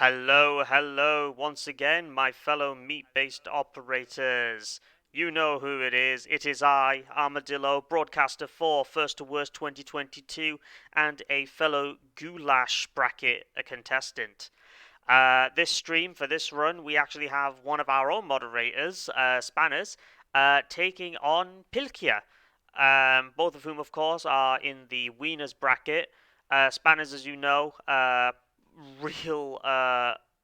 Hello, hello, once again, my fellow meat-based operators. You know who it is. It is I, Armadillo, broadcaster for First to Worst 2022, and a fellow Goulash bracket contestant. This stream, for this run, we actually have one of our own moderators, Spanners, taking on Pilkkijä. Both of whom, of course, are in the Wieners bracket. Spanners, as you know, real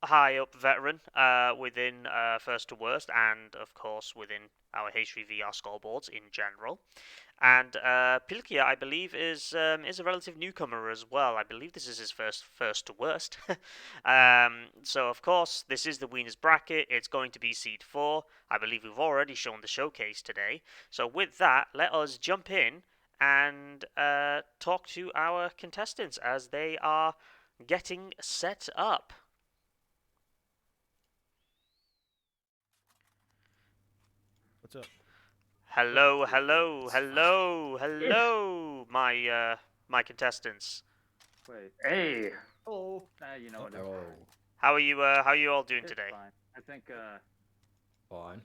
high up veteran within First to Worst, and of course within our H3VR scoreboards in general. And Pilkkijä, I believe, is a relative newcomer as well. I believe this is his first to worst. So of course this is the Wieners bracket. It's going to be seed 4. I believe we've already shown the showcase today. So with that, let us jump in and talk to our contestants as they are getting set up. What's up? Hello, hello, hello, hello, my contestants. Wait. Hey. Hello. You know what? It's Oh, fine. How are you all doing It's today? fine. I think. fine.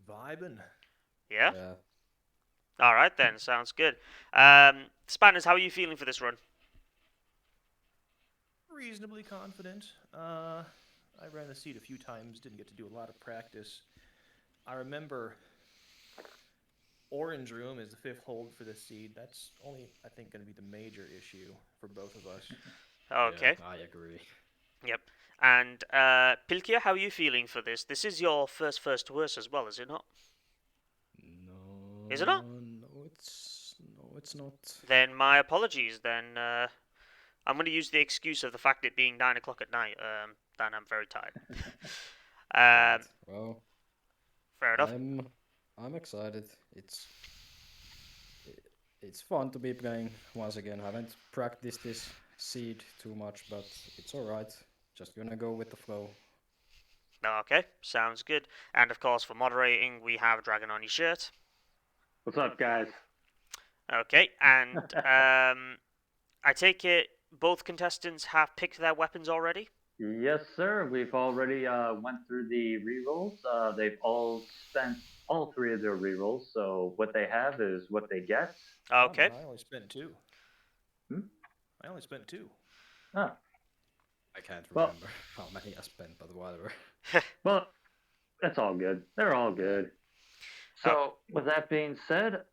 Vibing. Yeah? Yeah. All right then, sounds good. Spanners, how are you feeling for this run? Reasonably confident. I ran the seat a few times, didn't get to do a lot of practice. I remember Orange Room is the 5th hold for this seed. That's only, I think, going to be the major issue for both of us. Okay. Yeah, I agree. Yep. And Pilkkijä, how are you feeling for this? This is your first to worst as well, is it not? No. Is it not? No, it's not. Then my apologies. Then I'm going to use the excuse of the fact it being 9 o'clock at night. Then I'm very tired. Right. Well, Fair enough. I'm excited. It's fun to be playing once again. I haven't practiced this seed too much, but it's all right. Just gonna go with the flow. Okay, sounds good. And of course, for moderating, we have Dragon on your shirt. What's up, guys? Okay, and I take it both contestants have picked their weapons already? Yes, sir. We've already went through the rerolls. They've all spent all 3 of their rerolls. So what they have is what they get. Okay. Oh, man, I only spent 2. I only spent 2. Ah. I can't Well- remember how many I spent, but whatever. Well, that's all good. They're all good. So with that being said,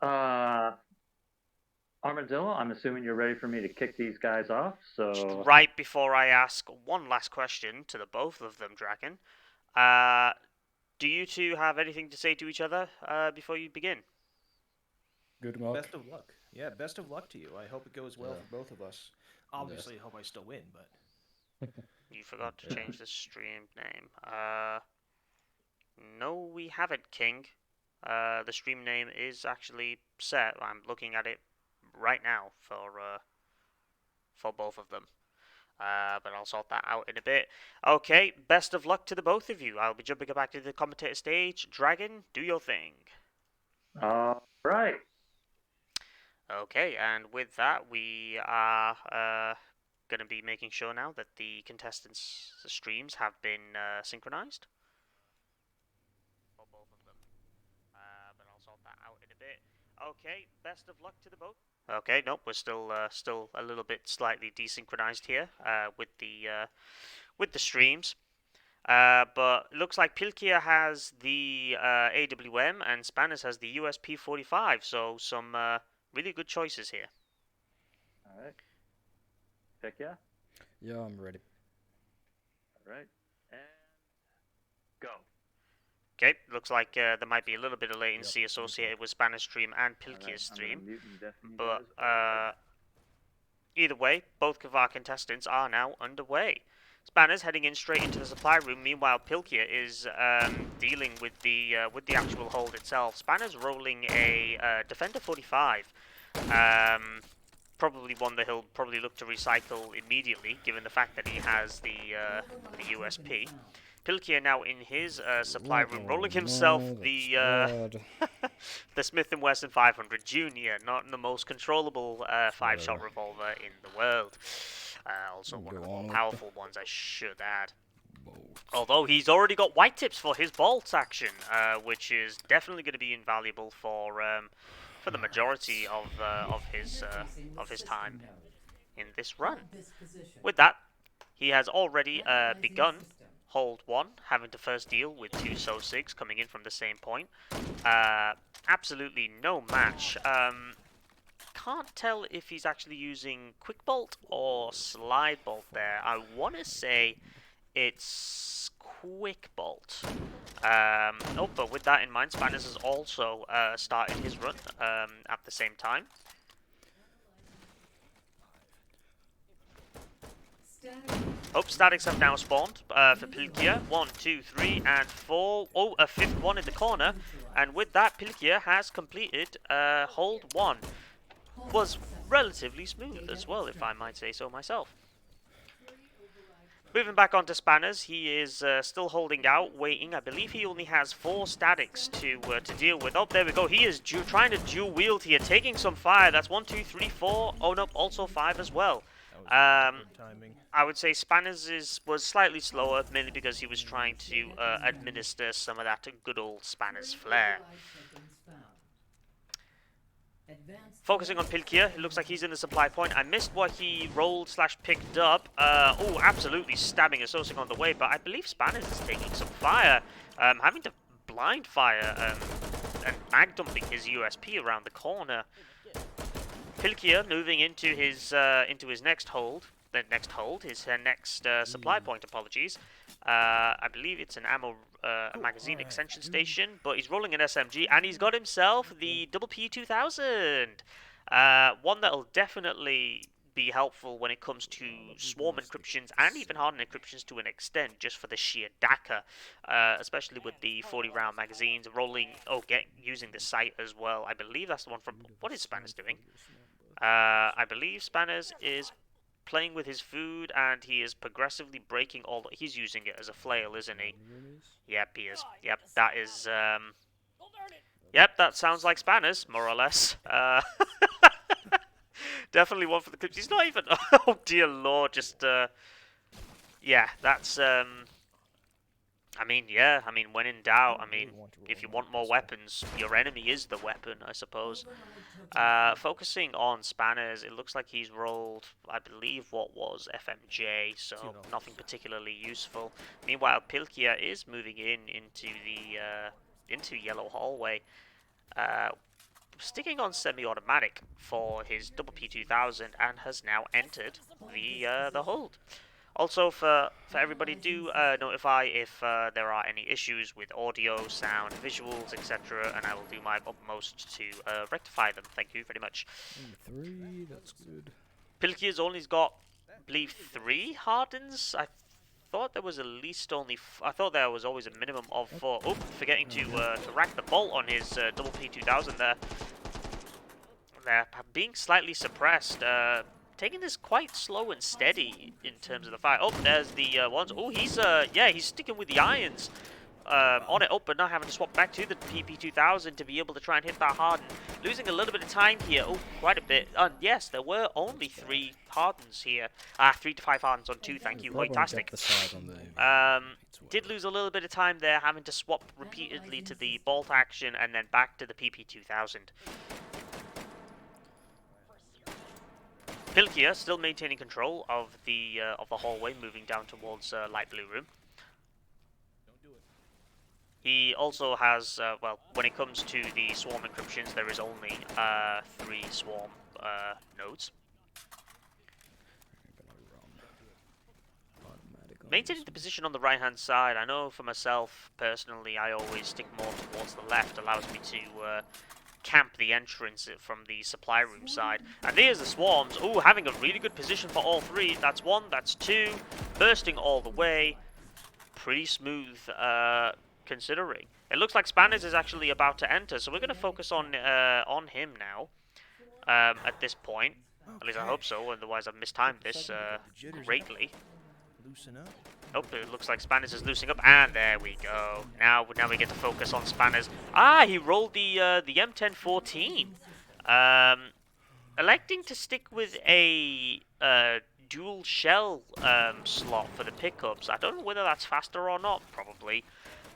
Armadillo, I'm assuming you're ready for me to kick these guys off. So Right before I ask one last question to the both of them, Dragon, do you two have anything to say to each other before you begin? Good luck. Best of luck. Yeah, best of luck to you. I hope it goes well Yeah. for both of us. Obviously, I hope I still win, but... You forgot to Yeah. change the stream name. No, we haven't, King. The stream name is actually set. I'm looking at it right now for both of them. But I'll sort that out in a bit. Okay, best of luck to the both of you. I'll be jumping back to the commentator stage. Dragon, do your thing. all right. Okay, and with that, we are going to be making sure now that the contestants' streams have been synchronized. For both of them. But I'll sort that out in a bit. Okay, best of luck to the both. Okay, nope, we're still a little bit slightly desynchronized here with the streams. But looks like Pilkkijä has the AWM and Spanners has the USP-45, so some really good choices here. All right. Pilkkijä. Yeah, I'm ready. All right. And go. Okay, looks like there might be a little bit of latency associated with Spanish stream and Pilkkijä's stream. But either way, both of our contestants are now underway. Spanners heading in straight into the supply room. Meanwhile, Pilkkijä is dealing with the actual hold itself. Spanners rolling a Defender 45. Probably one that he'll probably look to recycle immediately, given the fact that he has the USP. Pilkkijä now in his supply room, rolling himself the Smith & Wesson 500 Junior, not the most controllable 5-shot revolver in the world. Also one of the more powerful ones, I should add. Although he's already got white tips for his bolt action, which is definitely going to be invaluable for the majority of his time in this run. With that, he has already begun hold 1, having to first deal with 2 So-Sigs coming in from the same point. Absolutely no match. Can't tell if he's actually using Quick Bolt or Slide Bolt there. I want to say it's Quick Bolt. But with that in mind, Spanners has also started his run at the same time. Statics have now spawned for Pilkkijä. 1, 2, 3, and 4. Oh, a 5th one in the corner. And with that, Pilkkijä has completed hold 1. Was relatively smooth as well, if I might say so myself. Moving back onto Spanners, he is still holding out, waiting. I believe he only has 4 statics to deal with. Oh, there we go. He is trying to dual wield here, taking some fire. That's 1, 2, 3, 4. Oh, no, also 5 as well. Timing. I would say Spanners was slightly slower, mainly because he was trying to administer some of that good old Spanners flair. Focusing on Pilkkijä, it looks like he's in the supply point. I missed what he rolled / picked up. Oh, absolutely stabbing a So-Sig on the way, but I believe Spanners is taking some fire, having to blind fire and mag dumping his USP around the corner. Pilkkijä moving into his next hold. His next supply point. Apologies. I believe it's an magazine extension station, but he's rolling an SMG and he's got himself the P2000. One that'll definitely be helpful when it comes to swarm encryptions and even hardened encryptions to an extent, just for the sheer DACA, especially with the 40-round magazines using the sight as well. I believe that's the one from. What is Spanners doing? I believe Spanners is playing with his food, and he is progressively breaking all. He's using it as a flail, isn't he? Yep, he is. Yep, that is. Yep, that sounds like Spanners, more or less. Definitely one for the clips. He's not even. Oh dear lord, just. Yeah, that's. I mean, when in doubt, if you want more weapons, your enemy is the weapon, I suppose. Focusing on Spanners, it looks like he's rolled, I believe, what was FMJ, so nothing particularly useful. Meanwhile, Pilkkijä is moving into Yellow Hallway, sticking on semi-automatic for his P2000, and has now entered the hold. Also, for everybody, do notify if there are any issues with audio, sound, visuals, etc., and I will do my utmost to rectify them. Thank you very much. 3, that's good. Pilkkijä's only got, I believe, 3 hardens. I thought there was at least only. I thought there was always a minimum of 4. Oh, forgetting to rack the bolt on his P2000 there. They're being slightly suppressed. Taking this quite slow and steady in terms of the fire. Oh, there's the ones. Oh, he's sticking with the irons on it. Oh, but not having to swap back to the P2000 to be able to try and hit that harden. Losing a little bit of time here. Oh, quite a bit. And yes, there were only 3 hardens here. 3 to 5 hardens on 2. Thank you. Fantastic. Did lose a little bit of time there, having to swap repeatedly to the bolt action and then back to the PP2000. Pilkkijä still maintaining control of the hallway, moving down towards light blue room. He also has, when it comes to the swarm encryptions, there is only 3 swarm nodes. Maintaining the position on the right-hand side. I know for myself, personally, I always stick more towards the left, allows me to camp the entrance from the supply room side. And there's the swarms. Ooh, having a really good position for all 3. That's 1, that's 2. Bursting all the way. Pretty smooth, considering. It looks like Spanners is actually about to enter, so we're going to focus on him now. At this point. At least I hope so, otherwise I've mistimed this greatly. Loosen up. Oh, it looks like Spanners is loosening up, and there we go. Now we get to focus on Spanners. He rolled the M1014. Electing to stick with a dual shell slot for the pickups. I don't know whether that's faster or not, probably.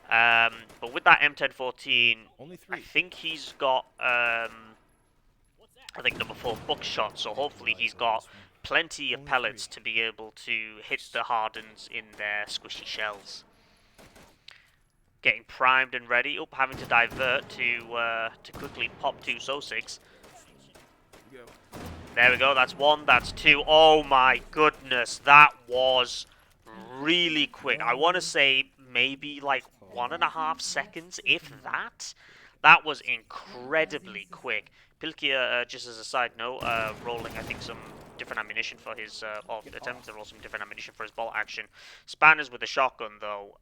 But with that M1014, Only I 3. think he's got, I think number 4 buckshot, so hopefully he's got plenty of pellets to be able to hit the hardens in their squishy shells. Getting primed and ready. Oh, having to divert to quickly pop 2 Sosigs. Go. There we go, that's 1, that's 2. Oh my goodness, that was really quick. I want to say maybe like 1.5 seconds, if that. That was incredibly quick. Pilkkijä, just as a side note, rolling, I think, some different ammunition for his, or attempting to roll some different ammunition for his bolt action. Spanners with the shotgun, though,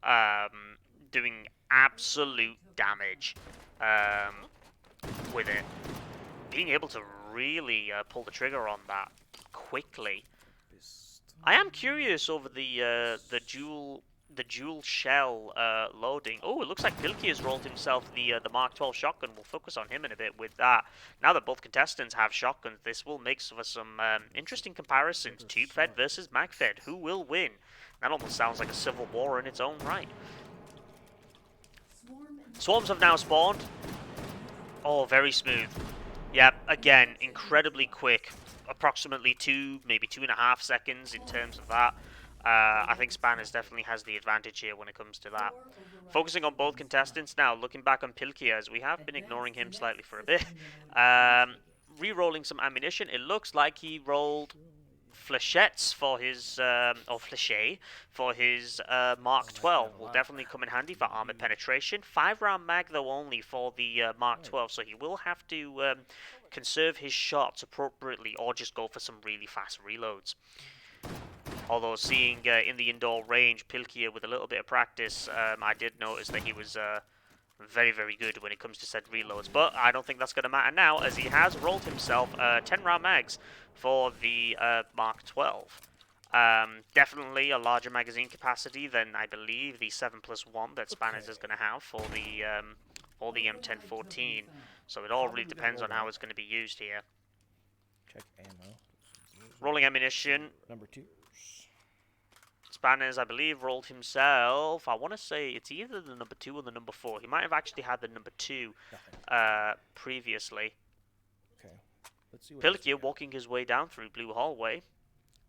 doing absolute damage with it. Being able to really pull the trigger on that quickly. I am curious over the dual shell loading. Oh, it looks like Pilkkijä has rolled himself the Mark 12 shotgun. We'll focus on him in a bit with that. Now that both contestants have shotguns, this will make for some interesting comparisons. Tube-fed versus mag-fed. Who will win? That almost sounds like a civil war in its own right. Swarms have now spawned. Oh, very smooth. Yep, again, incredibly quick. Approximately 2, maybe 2.5 seconds in terms of that. I think Spanners definitely has the advantage here when it comes to that. Focusing on both contestants now, looking back on Pilkkijä, as we have been ignoring him slightly for a bit. Re-rolling some ammunition. It looks like he rolled flechettes for his, or flechet for his Mark 12. Will definitely come in handy for armor penetration. 5-round mag though only for the Mark 12, so he will have to conserve his shots appropriately or just go for some really fast reloads. Although seeing in the indoor range, Pilkkijä with a little bit of practice, I did notice that he was very, very good when it comes to said reloads. But I don't think that's going to matter now, as he has rolled himself 10-round mags for the Mark 12. Definitely a larger magazine capacity than I believe the 7+1 that Spanners is going to have for the M1014. So it all really depends on how it's going to be used here. Check ammo. Rolling ammunition. Number 2. Spanners, I believe, rolled himself. I want to say it's either the number 2 or the number 4. He might have actually had the number 2 previously. Okay. Let's see what Pilkkijä walking his way down through Blue Hallway.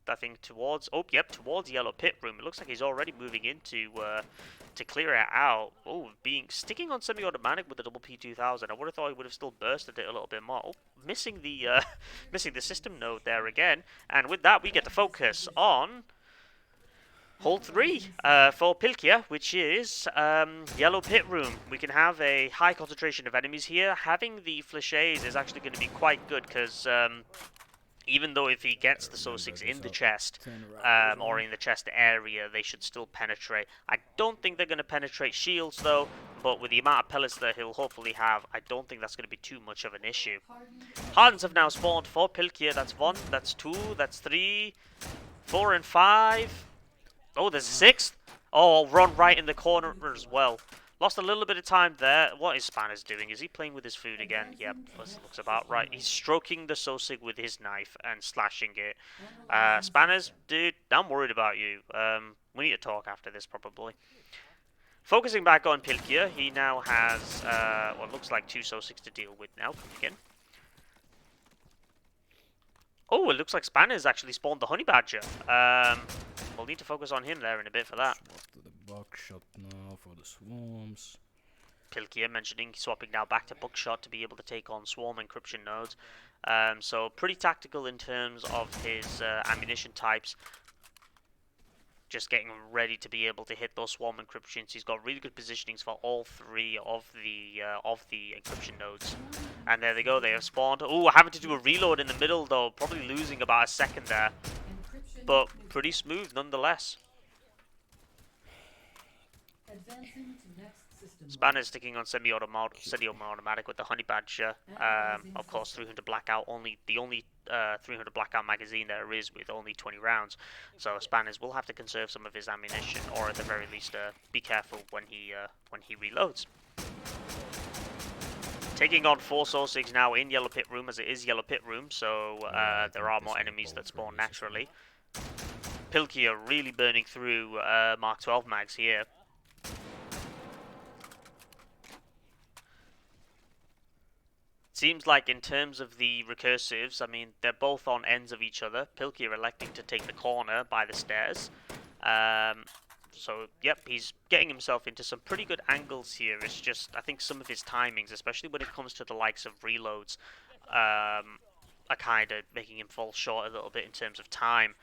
I think towards, towards Yellow Pit Room. It looks like he's already moving into to clear it out. Oh, sticking on semi-automatic with the double P2000. I would have thought he would have still bursted it a little bit more. Oh, missing the missing the system node there again. And with that, we get to focus on Hold 3 for Pilkkijä, which is Yellow Pit Room. We can have a high concentration of enemies here. Having the fléchés is actually going to be quite good because even though if he gets the Sosigs in the chest or in the chest area, they should still penetrate. I don't think they're going to penetrate shields though, but with the amount of pellets that he'll hopefully have, I don't think that's going to be too much of an issue. Hardens have now spawned for Pilkkijä. That's 1, that's 2, that's 3, 4 and 5. Oh, there's a 6th. Oh, run right in the corner as well. Lost a little bit of time there. What is Spanners doing? Is he playing with his food again? Yep, looks about right. He's stroking the Sosig with his knife and slashing it. Spanners, dude, I'm worried about you. We need to talk after this, probably. Focusing back on Pilkkijä, he now has what looks like 2 Sosigs to deal with now. Come again. Oh, it looks like Spanners actually spawned the Honey Badger. We'll need to focus on him there in a bit for that. Swap to the buckshot now for the swarms. Pilkkijä mentioning swapping now back to buckshot to be able to take on swarm encryption nodes. So pretty tactical in terms of his ammunition types. Just getting ready to be able to hit those swarm encryptions. He's got really good positionings for all 3 of the encryption nodes. And there they go, they have spawned. Oh, having to do a reload in the middle though, probably losing about a second there. But pretty smooth nonetheless. Spanners sticking on semi-automatic with the Honey Badger. Of course, 300 blackout. The only 300 blackout magazine there is with only 20 rounds. So Spanners will have to conserve some of his ammunition, or at the very least, be careful when he reloads. Taking on 4 Sosigs now in Yellow Pit Room, as it is Yellow Pit Room, so there are more enemies that spawn naturally. Pilkkijä really burning through Mark 12 mags here. Seems like in terms of the recursives, I mean, they're both on ends of each other. Pilkkijä electing to take the corner by the stairs. So, yep, he's getting himself into some pretty good angles here. It's just, I think some of his timings, especially when it comes to the likes of reloads, are kind of making him fall short a little bit in terms of time.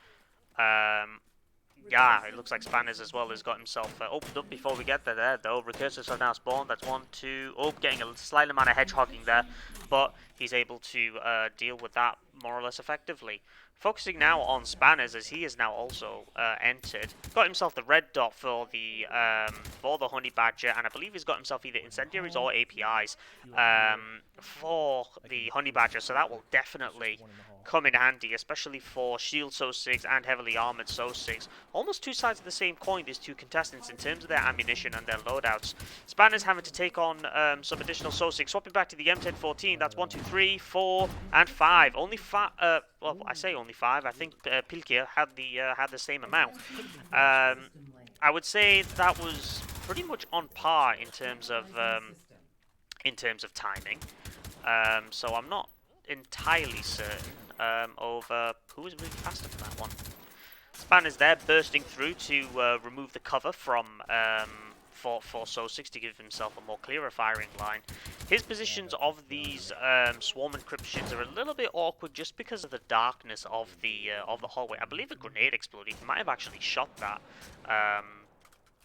Yeah, it looks like Spanners as well has got himself opened up before we get there, though. Recursives are now spawned. That's 1, 2. Oh, getting a slight amount of hedgehogging there, but he's able to deal with that more or less effectively. Focusing now on Spanners, as he has now also entered. Got himself the red dot for the honey badger, and I believe he's got himself either incendiaries or APIs for the honey badger. So that will definitely come in handy, especially for shield So-6 and heavily armored So-6. Almost two sides of the same coin, these two contestants, in terms of their ammunition and their loadouts. Spanners having to take on some additional So-6. Swapping back to the M1014, that's 1, 2, 3, 4, and 5. Only 5, well, I say only 5. I think Pilkkijä had the same amount. I would say that was pretty much on par in terms of timing. So I'm not entirely certain over who was really faster for that one. Spanners there bursting through to remove the cover from for So-6 to give himself a more clearer firing line. His positions of these swarm encryptions are a little bit awkward just because of the darkness of the hallway. I believe a grenade exploded. He might have actually shot that,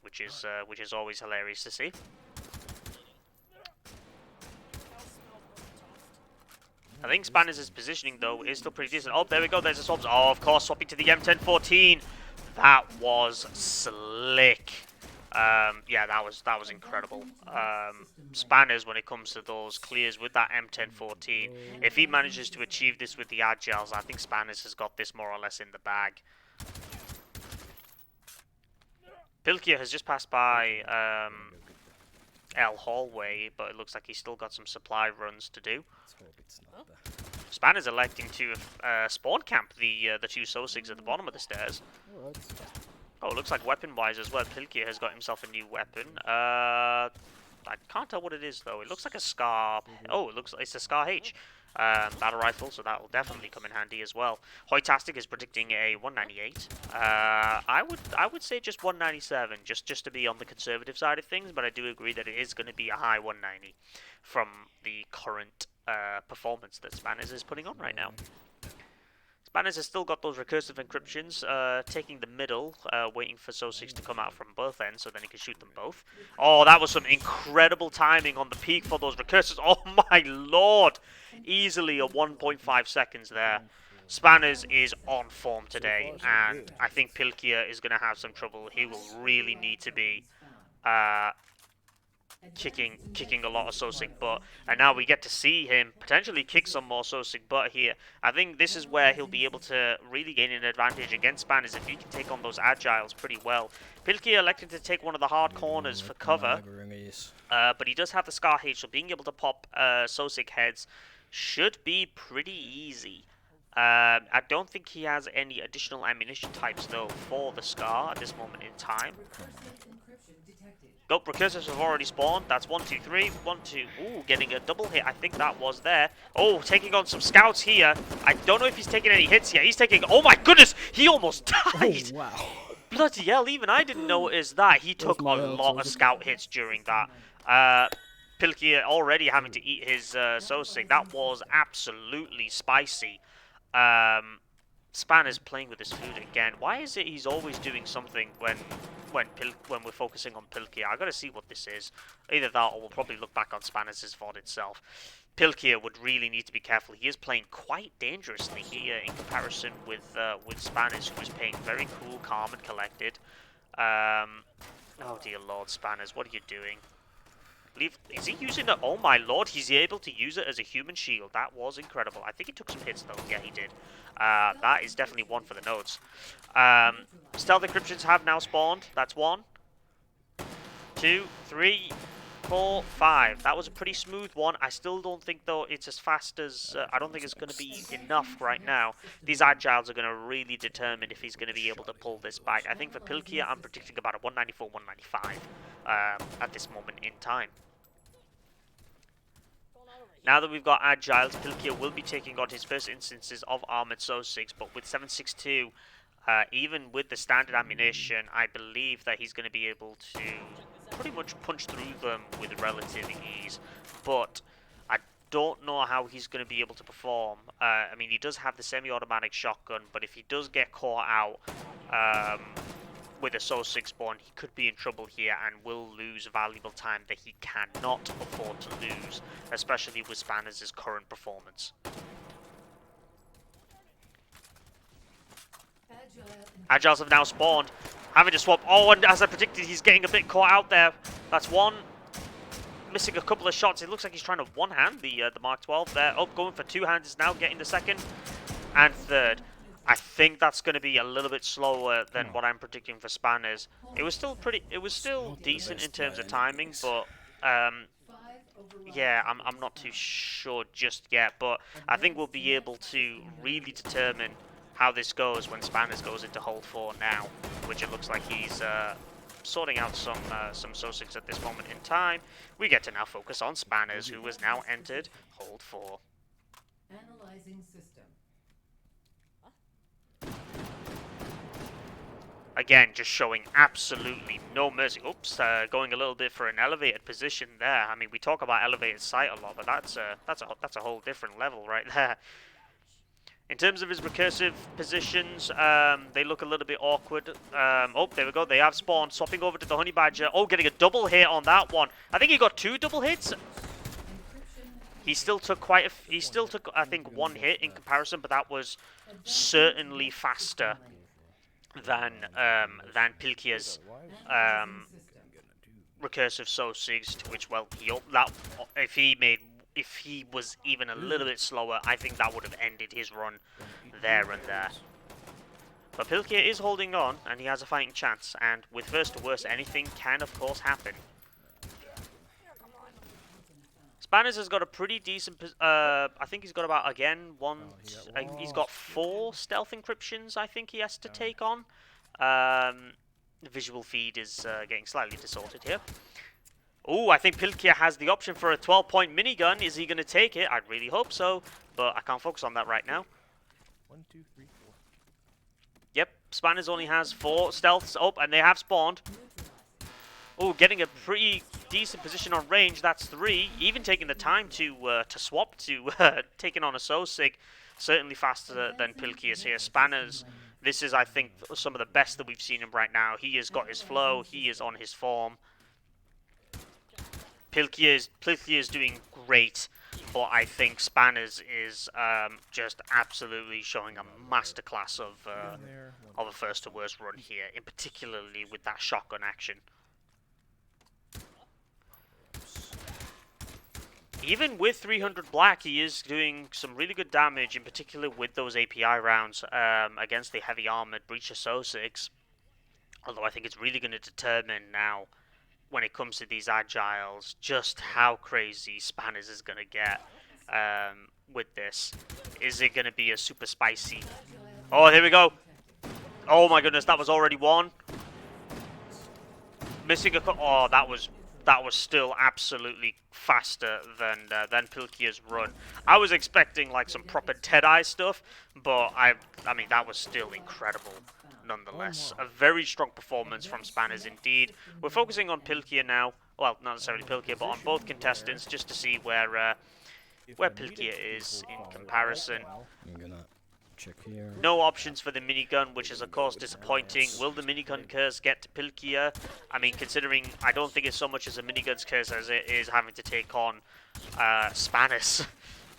which is always hilarious to see. I think Spanners' positioning, though, is still pretty decent. Oh, there we go. There's a swap. Oh, of course, swapping to the M1014. That was slick. Yeah, that was incredible. Spanners, when it comes to those clears with that M1014, if he manages to achieve this with the Agiles, I think Spanners has got this more or less in the bag. Pilkkijä has just passed by L hallway, but it looks like he's still got some supply runs to do. Let's hope it's not the... Spanners electing to spawn camp the two So-6s at the bottom of the stairs. Alright. Oh, it looks like weapon-wise as well. Pilkkijä has got himself a new weapon. I can't tell what it is though. It looks like a Scar. Oh, it's a Scar H. Battle rifle, so that will definitely come in handy as well. Hoytastic is predicting a 198. I would say just 197, just to be on the conservative side of things, but I do agree that it is going to be a high 190 from the current performance that Spanners is putting on right now. Spanners has still got those recursive encryptions, taking the middle, waiting for So-6 to come out from both ends so then he can shoot them both. Oh, that was some incredible timing on the peak for those recursives. Oh my lord! Easily a 1.5 seconds there. Spanners is on form today, and I think Pilkkijä is going to have some trouble. He will really need to be kicking a lot of So-6 butt, and now we get to see him potentially kick some more So-6 butt here. I think this is where he'll be able to really gain an advantage against Spanners if he can take on those Agiles pretty well. Pilkkijä elected to take one of the hard corners for cover, but he does have the Scar H, so being able to pop So-6 heads should be pretty easy. I don't think he has any additional ammunition types though for the Scar at this moment in time. Nope, recursives have already spawned. That's 1, 2, 3. 1, 2. Ooh, getting a double hit. I think that was there. Oh, taking on some scouts here. I don't know if he's taking any hits yet. He's taking... Oh my goodness! He almost died! Oh, wow. Bloody hell, even I didn't notice that. He took a lot of scout hits during that. Pilkkijä already having to eat his So-6. That was absolutely spicy. Spanners playing with his food again. Why is it he's always doing something when we're focusing on Pilkkijä? I gotta see what this is. Either that or we'll probably look back on Spanners' VOD itself. Pilkkijä would really need to be careful. He is playing quite dangerously here in comparison with Spanners, who is playing very cool, calm, and collected. Oh dear Lord, Spanners, what are you doing? Is he using it? Oh my lord, he's able to use it as a human shield. That was incredible. I think he took some hits though. Yeah, he did. That is definitely one for the notes. Stealth encryptions have now spawned. That's 1, 2, 3, 4, 5. That was a pretty smooth one. I still don't think, though, it's as fast as... I don't think it's going to be enough right now. These Agiles are going to really determine if he's going to be able to pull this back. I think for Pilkkijä, I'm predicting about a 194, 195 at this moment in time. Now that we've got Agiles, Pilkkijä will be taking on his first instances of Armored So-6, but with 7.62, even with the standard ammunition, I believe that he's going to be able to pretty much punch through them with relative ease. But I don't know how he's going to be able to perform. I mean, he does have the semi-automatic shotgun, but if he does get caught out with a So-6 spawn, he could be in trouble here and will lose valuable time that he cannot afford to lose, especially with Spanners' current performance. Agiles have now spawned, having to swap. Oh, and as I predicted, he's getting a bit caught out there. That's one. Missing a couple of shots. It looks like he's trying to one-hand the Mark 12 there. Oh, going for two-handers now, getting the second and third. I think that's going to be a little bit slower than what I'm predicting for Spanners. It was still decent in terms of timing, but yeah, I'm not too sure just yet. But I think we'll be able to really determine how this goes when Spanners goes into hold 4 now, which it looks like he's sorting out some So-6 at this moment in time. We get to now focus on Spanners, who has now entered hold 4. Analyzing system. Again, just showing absolutely no mercy. Oops, going a little bit for an elevated position there. I mean, we talk about elevated sight a lot, but that's a whole different level right there. In terms of his recursive positions, they look a little bit awkward. Oh, there we go. They have spawned. Swapping over to the Honey Badger. Oh, getting a double hit on that one. I think he got 2 double hits. He still took I think 1 hit in comparison, but that was certainly faster than Pilkkijä's recursive So-6, to which, well, if he was even a little bit slower, I think that would have ended his run there and there. But Pilkkijä is holding on, and he has a fighting chance, and with first to worst, anything can, of course, happen. Spanners has got a pretty decent, I think he's got about, again, he's got 4 stealth encryptions, I think he has to take on. The visual feed is getting slightly distorted here. Oh, I think Pilkkijä has the option for a 12-point minigun. Is he going to take it? I'd really hope so, but I can't focus on that right now. 1, 2, 3, 4. Yep, Spanners only has 4 stealths. Oh, and they have spawned. Oh, getting a pretty decent position on range. That's 3. Even taking the time to swap to taking on a So-6. Certainly faster than Pilkkijä's here. Spanners, this is, I think, some of the best that we've seen him right now. He has got his flow. He is on his form. Pilkkijä is doing great, but I think Spanners is just absolutely showing a masterclass of a first to worst run here, in particularly with that shotgun action. Even with 300 black, he is doing some really good damage, in particular with those API rounds against the heavy armored Breacher So-6. Although I think it's really going to determine now, when it comes to these Agiles, just how crazy Spanners is going to get with this. Is it going to be a super spicy... Oh, here we go. Oh my goodness, that was already 1. Missing a... Oh, that was still absolutely faster than Pilkkijä's run. I was expecting like some proper Deadeye stuff, but I mean, that was still incredible. Nonetheless, a very strong performance from Spanners indeed. We're focusing on Pilkkijä now. Well, not necessarily Pilkkijä, but on both contestants, just to see where Pilkkijä is in comparison. I'm gonna check here. No options for the minigun, which is of course disappointing. Will the minigun curse get to Pilkkijä? I mean, considering I don't think it's so much as a minigun's curse as it is having to take on Spanners.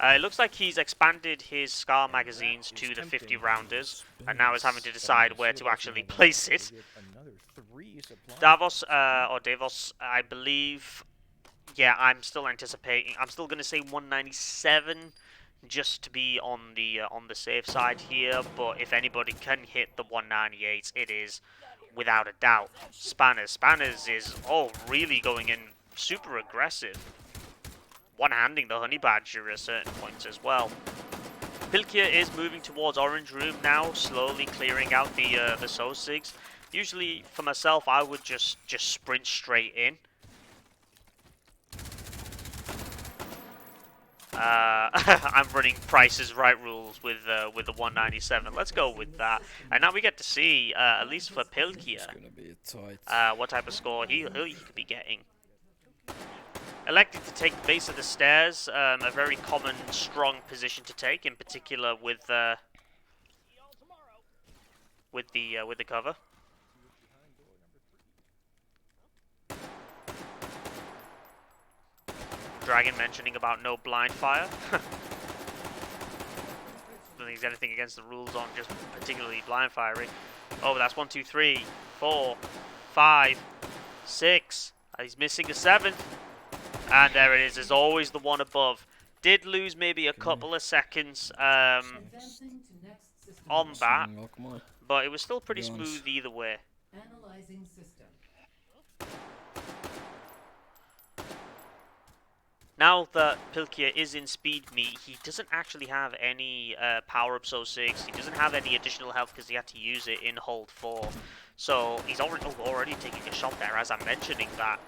It looks like he's expanded his Scar magazines to the 50 rounders, and now is having to decide where to actually place it. Davos, I believe, yeah, I'm still anticipating. I'm still going to say 197, just to be on the safe side here. But if anybody can hit the 198, it is without a doubt Spanners. Spanners is really going in super aggressive. One-handing the Honey Badger at certain points as well. Pilkkijä is moving towards Orange Room now, slowly clearing out the Sosigs. Usually, for myself, I would just sprint straight in. I'm running Price is Right rules with the 197. Let's go with that. And now we get to see, at least for It's Pilkkijä, gonna be tight. what type of score he could be getting. Elected to take the base of the stairs, a very common, strong position to take, in particular with the cover. Dragon mentioning about no blind fire. Don't think there's anything against the rules on just particularly blind firing. Oh, that's 1, 2, 3, 4, 5, 6. He's missing a 7th. And there it is. There's always the one above. Did lose maybe a couple of seconds Advancing to next system. on that, Oh, come on. but it was still pretty Wieners. smooth either way. Analyzing system. Now that Pilkkijä is in speed meet, he doesn't actually have any power-up So-6. He doesn't have any additional health because he had to use it in hold 4. So he's already taking a shot there as I'm mentioning that.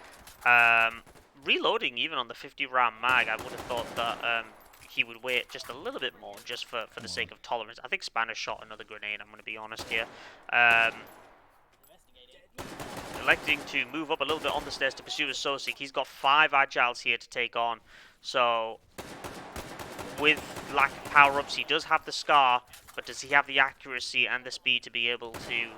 Reloading even on the 50-round mag, I would have thought that he would wait just a little bit more just for the sake of tolerance. I think Spanish shot another grenade, I'm going to be honest here. Electing to move up a little bit on the stairs to pursue his Sosig. He's got 5 agiles here to take on. So, with lack of power-ups, he does have the Scar, but does he have the accuracy and the speed to be able to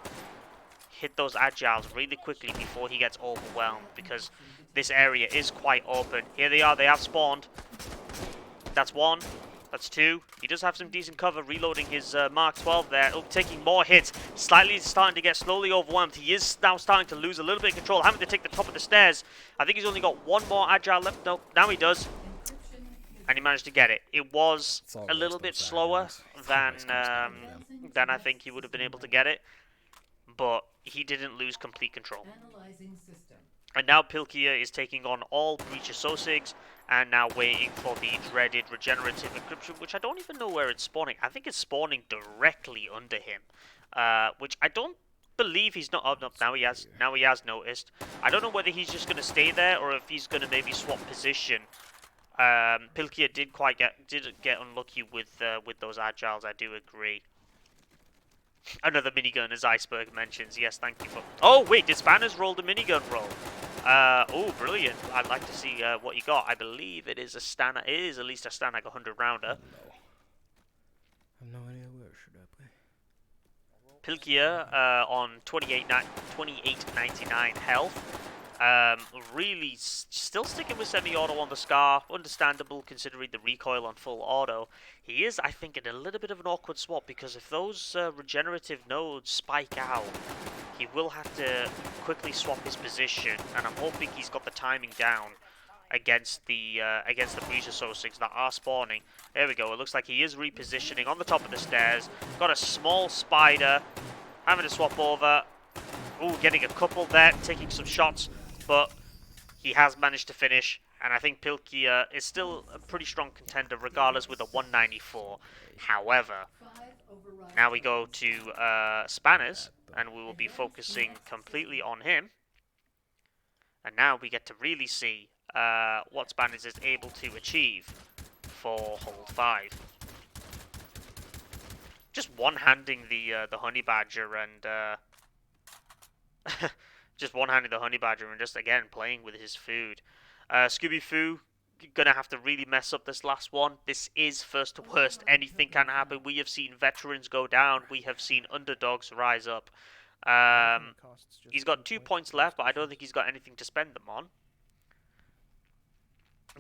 hit those agiles really quickly before he gets overwhelmed? Because this area is quite open. Here they are, they have spawned. That's 1. That's 2. He does have some decent cover, reloading his Mark 12 there. Oh, taking more hits. Slightly starting to get slowly overwhelmed. He is now starting to lose a little bit of control. Having to take the top of the stairs. I think he's only got 1 more agile left. Nope, now he does. Encryption. And he managed to get it. It was It's a always little those bit slower agiles. It than always comes down to them. I think he would have been able to get it. But he didn't lose complete control. Analyzing system. And now Pilkkijä is taking on all Breacher Sosigs, and now waiting for the dreaded regenerative encryption, which I don't even know where it's spawning. I think it's spawning directly under him, which I don't believe he's not. Oh no, now he has. Now he has noticed. I don't know whether he's just going to stay there or if he's going to maybe swap position. Pilkkijä did get unlucky with those agiles. I do agree. Another minigun, as Iceberg mentions. Yes, thank you for... Oh, wait, did Spanners roll the minigun roll? Oh, brilliant. I'd like to see what you got. I believe it is a Stanag. It is at least a Stanag 100 rounder. No. I have no idea where should I play. Pilkkijä on 28.99 health. Really still sticking with semi-auto on the Scar. Understandable considering the recoil on full auto. He is, I think, in a little bit of an awkward swap because if those regenerative nodes spike out, he will have to quickly swap his position, and I'm hoping he's got the timing down against the Breacher Sosigs that are spawning. There we go. It looks like he is repositioning on the top of the stairs. Got a small spider, having to swap over. Ooh, getting a couple there, taking some shots, but he has managed to finish. And I think Pilkkijä is still a pretty strong contender, regardless, with a 194. However, 5 override. now we go to Spanners, and we will be focusing completely on him. And now we get to really see what Spanners is able to achieve for hold 5. Just one-handing the Honey Badger and just one-handing the Honey Badger and just again playing with his food. Scooby Foo gonna have to really mess up this last one. This is first to worst. Anything can happen. We have seen veterans go down. We have seen underdogs rise up. He's got 2 points left, but I don't think he's got anything to spend them on.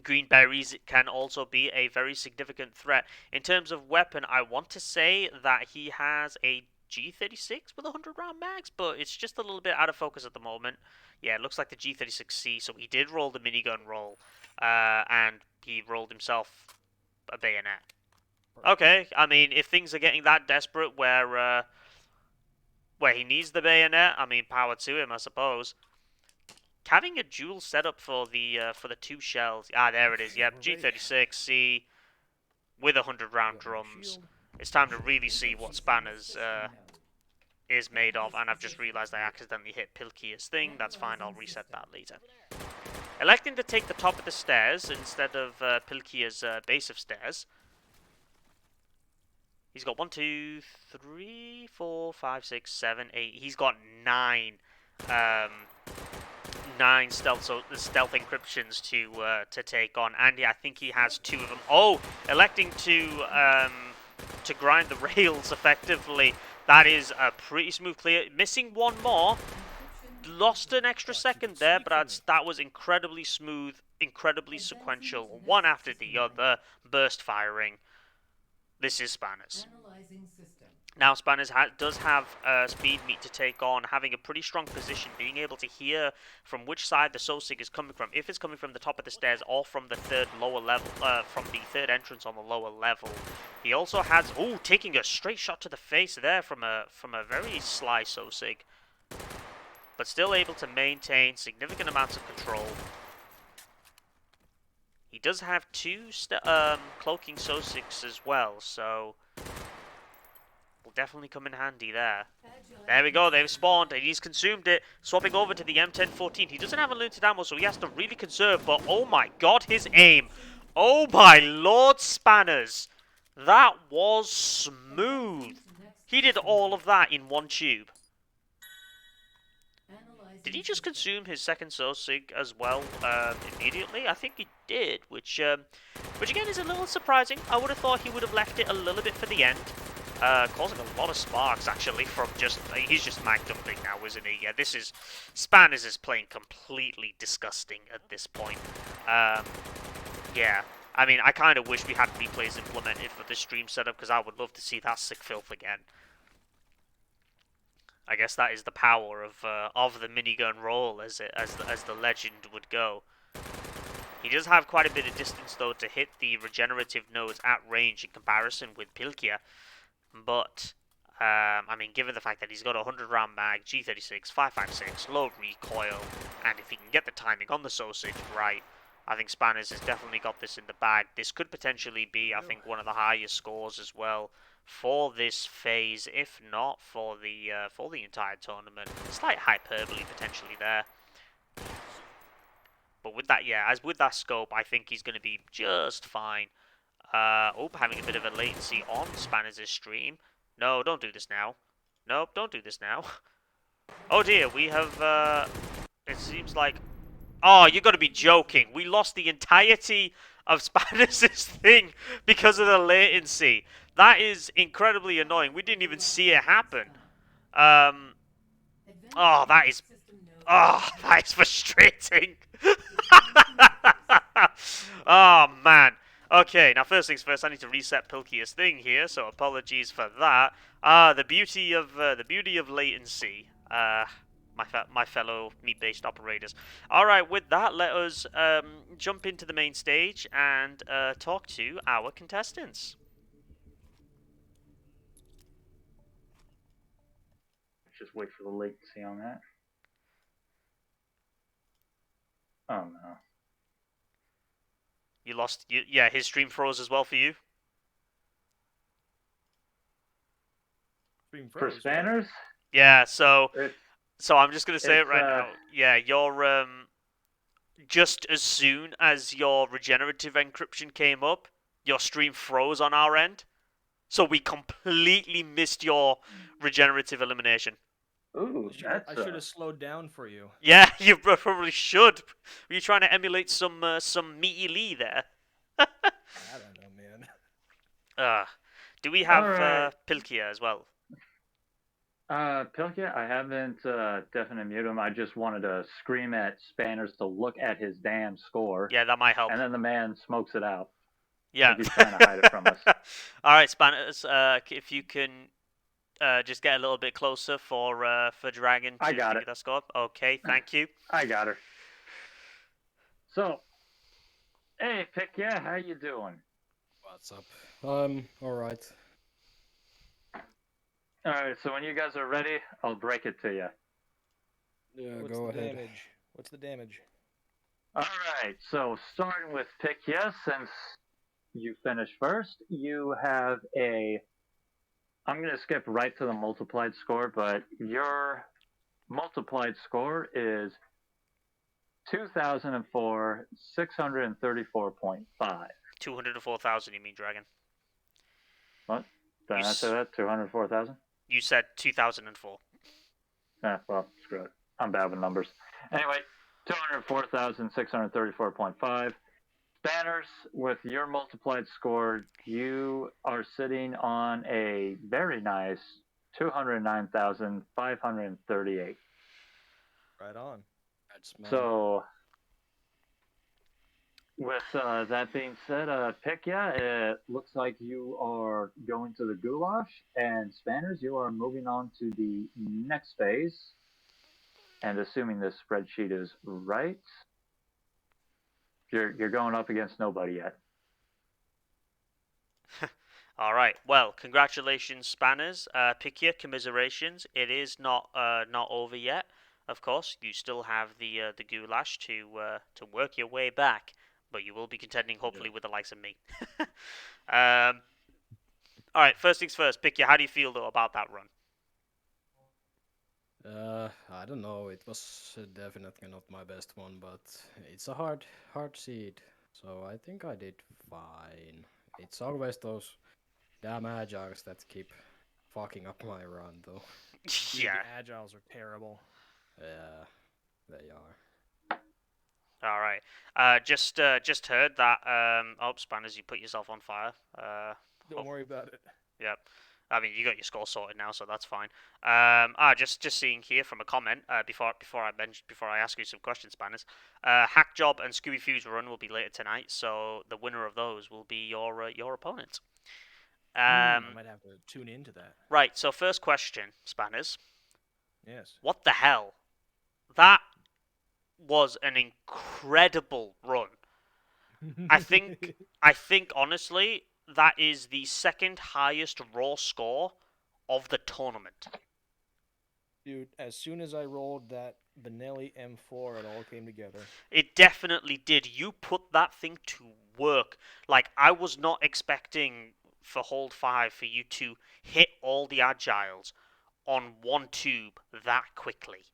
Green berries can also be a very significant threat. In terms of weapon, I want to say that he has a G36 with 100 round mags, but it's just a little bit out of focus at the moment. Yeah, it looks like the G36C, so he did roll the minigun roll, and he rolled himself a bayonet. Okay, I mean, if things are getting that desperate where he needs the bayonet, I mean, power to him, I suppose. having a dual setup for the 2 shells. Ah, there it is. Yep, Alright. G36C with 100-round Go ahead, drums. shield. It's time to really see what Spanners System node. is made of, and I've just realised I accidentally hit Pilkkijä's thing. That's fine, I'll reset that later. Electing to take the top of the stairs instead of Pilkkijä's base of stairs. He's got 1, 2, 3, 4, 5, 6, 7, 8. He's got 9, 9 stealth encryptions to take on, and I think he has 2 of them. Oh, electing to grind the rails effectively. That is a pretty smooth clear. Missing 1 more. Encryption Lost an extra Thought you second could there, speak but for me. that was incredibly smooth, incredibly sequential, one after the other, burst firing. This is Spanners. analyzing system. Now Spanners does have speed meat to take on, having a pretty strong position, being able to hear from which side the Sosig is coming from, if it's coming from the top of the stairs or from the third entrance on the lower level. He also has, taking a straight shot to the face there from a very sly Sosig, but still able to maintain significant amounts of control. He does have 2 cloaking Sosigs as well, so will definitely come in handy there. Agile There we go, they've spawned, and he's consumed it, swapping over to the M1014. He doesn't have unlimited ammo, so he has to really conserve, but oh my god, his aim! Oh my lord, Spanners! That was smooth! He did all of that in 1 tube. Analyzing Did he just system. consume his second Sosig as well immediately? I think he did, which again is a little surprising. I would have thought he would have left it a little bit for the end. Causing a lot of sparks, actually, from just... he's just mag dumping now, isn't he? Yeah, this is... Spanners is playing completely disgusting at this point. Yeah. I mean, I kind of wish we had replays implemented for the stream setup, because I would love to see that sick filth again. I guess that is the power of the minigun roll, as the legend would go. He does have quite a bit of distance, though, to hit the regenerative nodes at range in comparison with Pilkkijä. But, I mean, given the fact that he's got a 100-round mag, G36, 5.56, low recoil, and if he can get the timing on the Sosig right, I think Spanners has definitely got this in the bag. This could potentially be, I think, one of the highest scores as well for this phase, if not for the entire tournament. Slight hyperbole potentially there. But with that, yeah, as with that scope, I think he's going to be just fine. Having a bit of a latency on Spanners' stream. No, don't do this now. Nope, don't do this now. Oh dear, we have, it seems like... Oh, you got to be joking. We lost the entirety of Spanners' thing because of the latency. That is incredibly annoying. We didn't even see it happen. Advancing That is... system node. that is frustrating. Oh, man. Okay, now first things first, I need to reset Pilkkijä's thing here, so apologies for that. The beauty of latency. My fellow meat-based operators. Alright, with that, let us jump into the main stage and talk to our contestants. Just wait for the latency on that. Oh no. You lost... yeah, his stream froze as well for you? Stream For froze, what? Spanners, Yeah, so I'm just going to say it it's, right now. Yeah, you're... just as soon as your regenerative encryption came up, your stream froze on our end. So we completely missed your regenerative elimination. ooh, I should have slowed down for you. Yeah, you probably should. Were you trying to emulate some Meaty Lee there? I don't know, man. Do we have Alright. Pilkkijä as well? Pilkkijä, I haven't definitely muted him. I just wanted to scream at Spanners to look at his damn score. Yeah, that might help. And then the man smokes it out. Yeah. Like he's trying to hide it from us. Alright, Spanners, if you can just get a little bit closer for Dragon to I got figure it. that score up. Okay, thank you. I got her. So, hey, Pilkkijä, how you doing? What's up? Alright. All right, so when you guys are ready, I'll break it to you. Yeah, What's go the ahead. damage? What's the damage? All right, so starting with Pilkkijä, since you finished first, you have a. I'm going to skip right to the multiplied score, but your multiplied score is 2004, 634.5. 204,000, you mean, Dragon? What? Did I You not say s- that? 204,000? You said 2004. Well, screw it. I'm bad with numbers. Anyway, 204,634.5. Spanners, with your multiplied score, you are sitting on a very nice 209,538. Right on. That's man. So, with that being said, Pilkkijä, it looks like you are going to the goulash, and Spanners, you are moving on to the next phase. And assuming this spreadsheet is right, you're going up against nobody yet. All right. Well, congratulations, Spanners. Pilkkijä, commiserations. It is not over yet. Of course, you still have the goulash to work your way back, but you will be contending hopefully with the likes of me. All right. First things first, Pilkkijä. How do you feel though about that run? I don't know. It was definitely not my best one, but it's a hard seed. So I think I did fine. It's always those damn agiles that keep fucking up my run, though. Dude, Yeah. The agiles are terrible. Yeah, they are. All right. Just heard that. Oh, Spanners, you put yourself on fire. Don't worry about it. Yep. I mean, you got your score sorted now, so that's fine. Just seeing here from a comment before I ask you some questions, Spanners. Hack Job and Scooby Fuse run will be later tonight, so the winner of those will be your opponent. I might have to tune into that. Right. So first question, Spanners. Yes. What the hell? That was an incredible run. I think honestly that is the second highest raw score of the tournament. Dude, as soon as I rolled that Benelli M4, it all came together. It definitely did. You put that thing to work. Like, I was not expecting for hold 5 for you to hit all the agiles on one tube that quickly.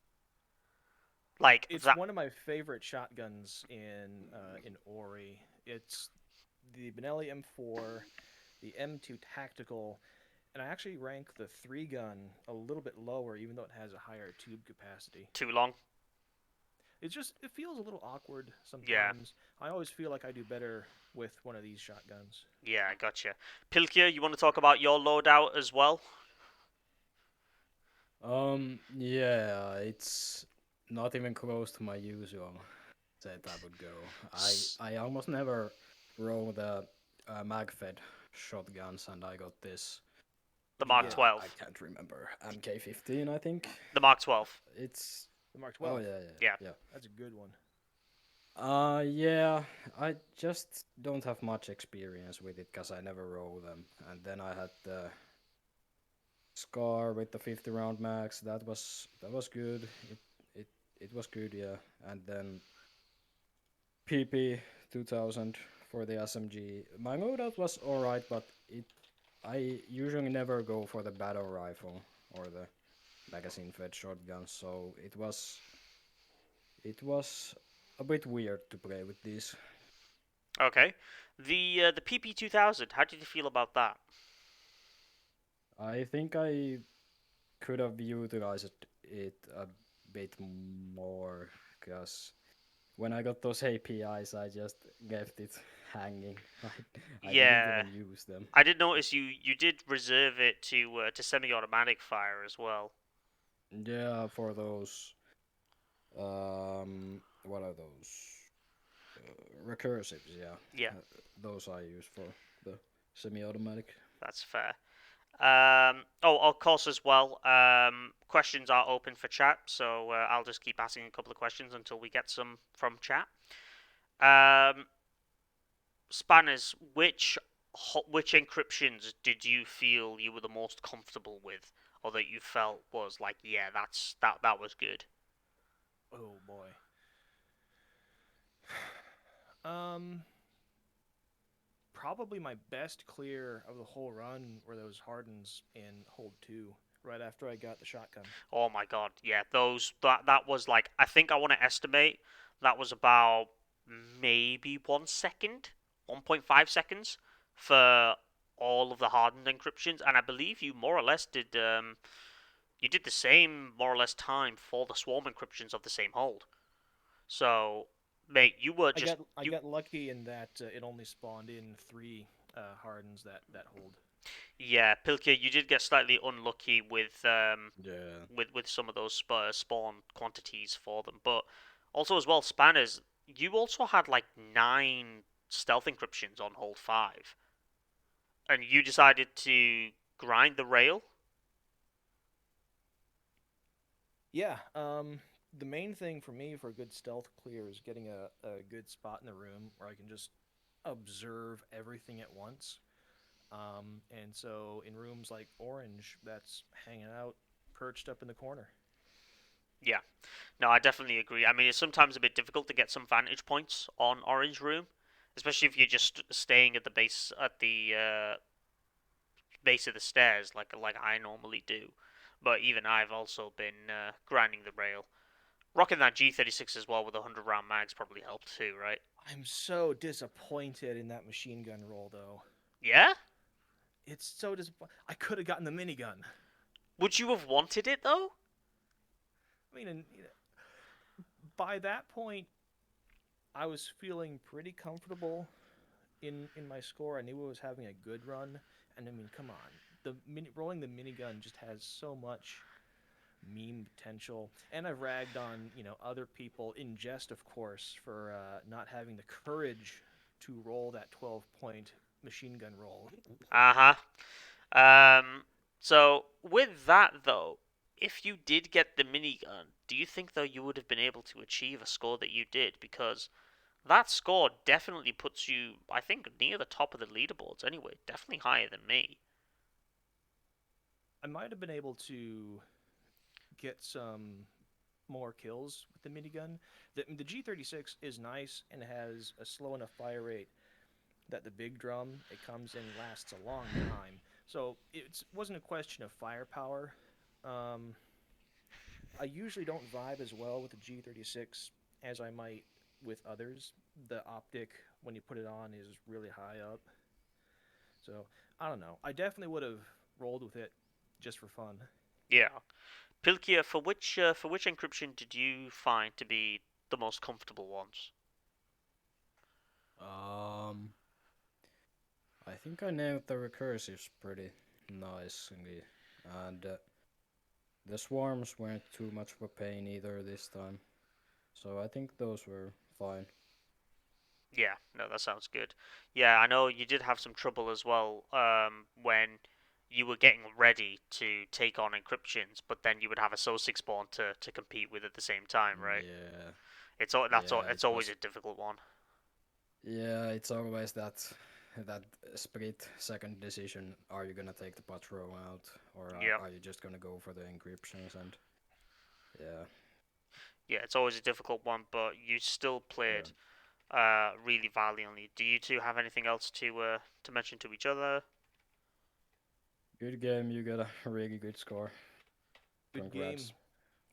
Like, It's that. one of my favorite shotguns in Ori. It's the Benelli M4, the M2 Tactical, and I actually rank the 3-gun a little bit lower, even though it has a higher tube capacity. Too long? It feels a little awkward sometimes. Yeah. I always feel like I do better with one of these shotguns. Yeah, I gotcha. Pilkkijä, you want to talk about your loadout as well? Yeah, it's not even close to my usual setup would go. I almost never roll the mag-fed shotguns, and I got this. The Mark Yeah, 12. I can't remember. MK15, I think. The Mark 12. It's. The Mark 12. Oh Yeah. yeah. That's a good one. Yeah, I just don't have much experience with it because I never roll them. And then I had the Scar with the 50 round max. That was good. It was good, yeah. And then PP 2000 for the SMG. My loadout was alright, but I usually never go for the battle rifle or the magazine fed shotgun, so it was a bit weird to play with these. Okay. The PP2000, how did you feel about that? I think I could have utilized it a bit more, because when I got those APIs, I just left it hanging. I Yeah. didn't even use them. I did notice you did reserve it to semi-automatic fire as well. Yeah, for those. What are those? Recursives, yeah. Yeah. Those I use for the semi-automatic. That's fair. Of course, as well, questions are open for chat, so I'll just keep asking a couple of questions until we get some from chat. Spanners, which encryptions did you feel you were the most comfortable with, or that you felt was like, yeah, that was good? Oh boy. Um, Probably my best clear of the whole run were those Hardens in hold 2, right after I got the shotgun. Oh my god, yeah, that was like, I think I want to estimate that was about maybe 1 second, 1.5 seconds for all of the hardened encryptions, and I believe you more or less did you did the same more or less time for the swarm encryptions of the same hold. So, mate, you were I just got I you got lucky in that it only spawned in 3 Hardens that hold. yeah, Pilkkijä, you did get slightly unlucky Yeah. with some of those spawn quantities for them, but also as well, Spanners, you also had like 9 stealth encryptions on hold 5, and you decided to grind the rail. Yeah. The main thing for me for a good stealth clear is getting a good spot in the room where I can just observe everything at once. And so in rooms like Orange, that's hanging out, perched up in the corner. Yeah, no, I definitely agree. I mean, it's sometimes a bit difficult to get some vantage points on Orange Room, especially if you're just staying at the base of the stairs like I normally do. But even I've also been grinding the rail. Rocking that G36 as well with 100 round mags probably helped too, right? I'm so disappointed in that machine gun roll, though. Yeah? It's so disappointing. I could have gotten the minigun. Would you have wanted it though? I mean, by that point, I was feeling pretty comfortable in my score. I knew I was having a good run, and I mean, come on, rolling the minigun just has so much meme potential. And I've ragged on other people in jest, of course, for not having the courage to roll that 12-point machine gun roll. Uh huh. So with that though, if you did get the minigun, do you think though you would have been able to achieve a score that you did? Because that score definitely puts you, I think, near the top of the leaderboards anyway. Definitely higher than me. I might have been able to get some more kills with the minigun. The G36 is nice and has a slow enough fire rate that the big drum it comes in lasts a long time. So it wasn't a question of firepower. Um, I usually don't vibe as well with the G36 as I might with others. The optic when you put it on is really high up. So I don't know. I definitely would have rolled with it just for fun. Yeah. Pilkia, for which encryption did you find to be the most comfortable ones? Um, I think I nailed the recursives pretty nicely, and the swarms weren't too much of a pain either this time. So I think those were fine. Yeah, no, that sounds good. Yeah, I know you did have some trouble as well when you were getting ready to take on encryptions, but then you would have a SO6 spawn to compete with at the same time, right? Yeah, It's it always was. a difficult one. Yeah, it's always that split second decision. Are you gonna take the patrol out, or Yep. are you just gonna go for the encryptions? And yeah, Yeah, it's always a difficult one, but you still yeah, played really valiantly. Do you two have anything else to mention to each other? good game. You got a really good score. Good game. Congrats.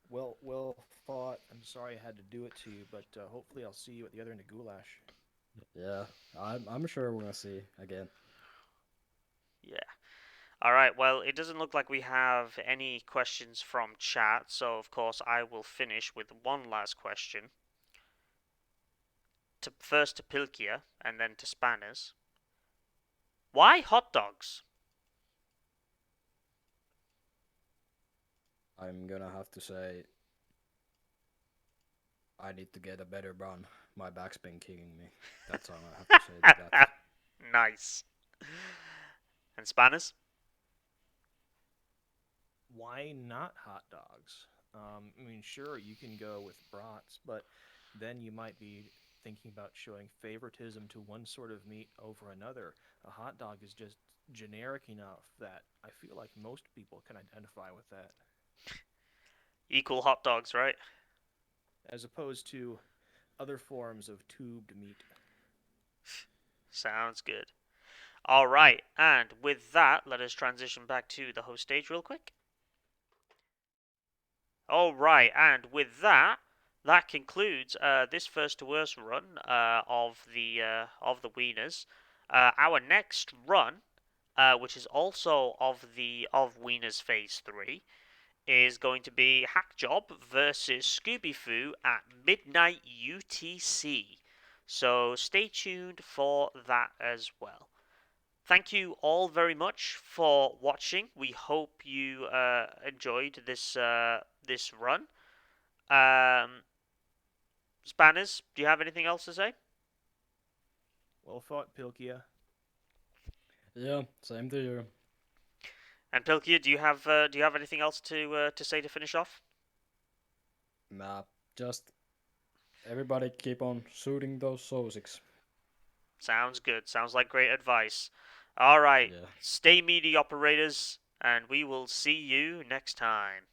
Well fought. I'm sorry I had to do it to you, but hopefully I'll see you at the other end of Goulash. Yeah, I'm sure we're gonna see again. Yeah. All right. Well, it doesn't look like we have any questions from chat, so of course I will finish with one last question. First to Pilkia and then to Spanners. Why hot dogs? I'm gonna have to say I need to get a better run. My back's been kicking me. That's all I have to say to that. Nice. And Spanners? Why not hot dogs? I mean, sure, you can go with brats, but then you might be thinking about showing favoritism to one sort of meat over another. A hot dog is just generic enough that I feel like most people can identify with that. Equal hot dogs, right? As opposed to other forms of tubed meat. Sounds good. All right, and with that, let us transition back to the host stage real quick. All right, and with that, that concludes this first to worst run of the Wieners. Our next run, which is also of Wieners Phase 3, is going to be Hackjob versus Scooby Foo at midnight UTC. So stay tuned for that as well. Thank you all very much for watching. We hope you enjoyed this run. Spanners, do you have anything else to say? Well fought, Pilkkijä. Yeah, same to you. And Pilkkijä, do you have anything else to say to finish off? Nah, just everybody keep on shooting those Sosics. Sounds good. Sounds like great advice. All right. Yeah. Stay meaty, operators, and we will see you next time.